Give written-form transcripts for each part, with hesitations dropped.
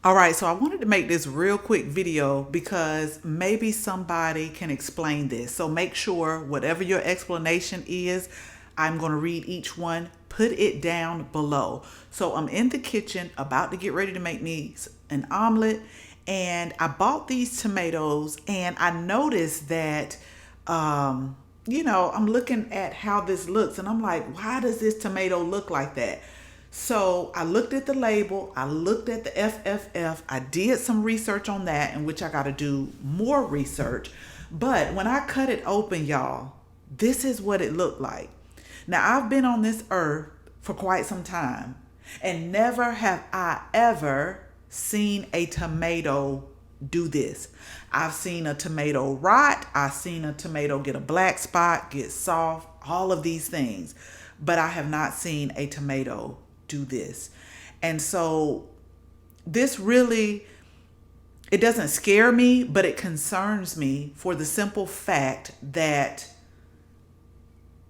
All right, so I wanted to make this real quick video because maybe somebody can explain this. So make sure whatever your explanation is, I'm going to read each one. Put it down below. So I'm in the kitchen about to get ready to make me an omelet, and I bought these tomatoes, and I noticed that I'm looking at how this looks, and I'm like, why does this tomato look like that? So I looked at the label, I looked at the FFF, I did some research on that, in which I got to do more research. But when I cut it open, y'all, this is what it looked like. Now, I've been on this earth for quite some time, and never have I ever seen a tomato do this. I've seen a tomato rot, I've seen a tomato get a black spot, get soft, all of these things. But I have not seen a tomato do this. And so this really, it doesn't scare me, but it concerns me for the simple fact that,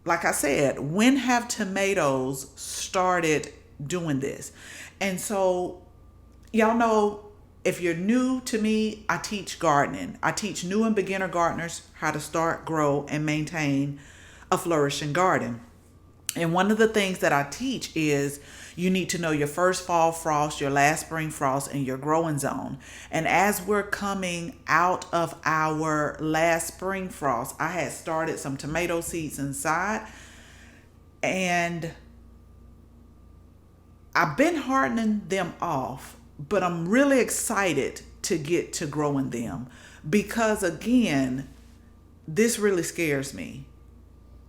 like I said, when have tomatoes started doing this? And so, y'all know, if you're new to me, I teach gardening. I teach new and beginner gardeners how to start, grow, and maintain a flourishing garden. And one of the things that I teach is you need to know your first fall frost, your last spring frost, and your growing zone. And as we're coming out of our last spring frost, I had started some tomato seeds inside, and I've been hardening them off, but I'm really excited to get to growing them because, again, this really scares me.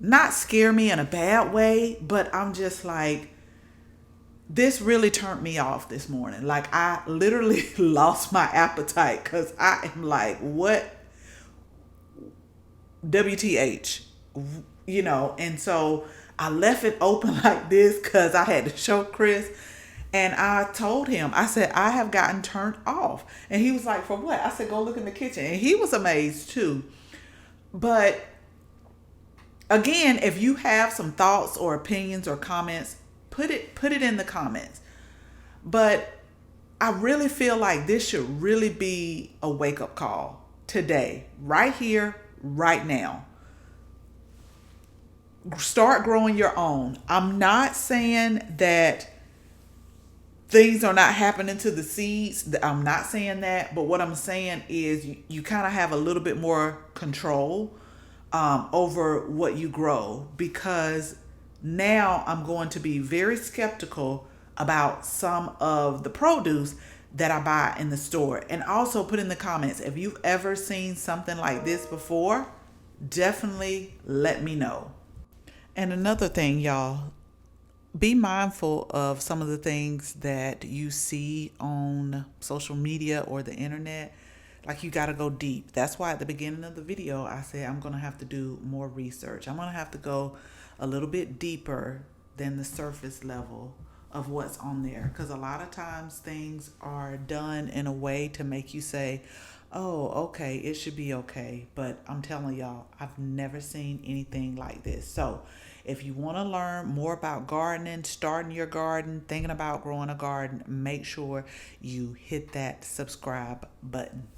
Not scare me in a bad way, but I'm just like, this really turned me off this morning. Like, I literally lost my appetite because I am like, what? WTH, and so I left it open like this because I had to show Chris. And I told him, I said, I have gotten turned off. And he was like, for what? I said, go look in the kitchen. And he was amazed too. But again, if you have some thoughts or opinions or comments, put it in the comments. But I really feel like this should really be a wake-up call today, right here, right now. Start growing your own. I'm not saying that things are not happening to the seeds. I'm not saying that, but what I'm saying is you kind of have a little bit more control over what you grow, because now I'm going to be very skeptical about some of the produce that I buy in the store. And also put in the comments if you've ever seen something like this before. Definitely let me know. And another thing, y'all, be mindful of some of the things that you see on social media or the internet. Like, you got to go deep. That's why at the beginning of the video, I said I'm going to have to do more research. I'm going to have to go a little bit deeper than the surface level of what's on there. Because a lot of times things are done in a way to make you say, oh, okay, it should be okay. But I'm telling y'all, I've never seen anything like this. So if you want to learn more about gardening, starting your garden, thinking about growing a garden, make sure you hit that subscribe button.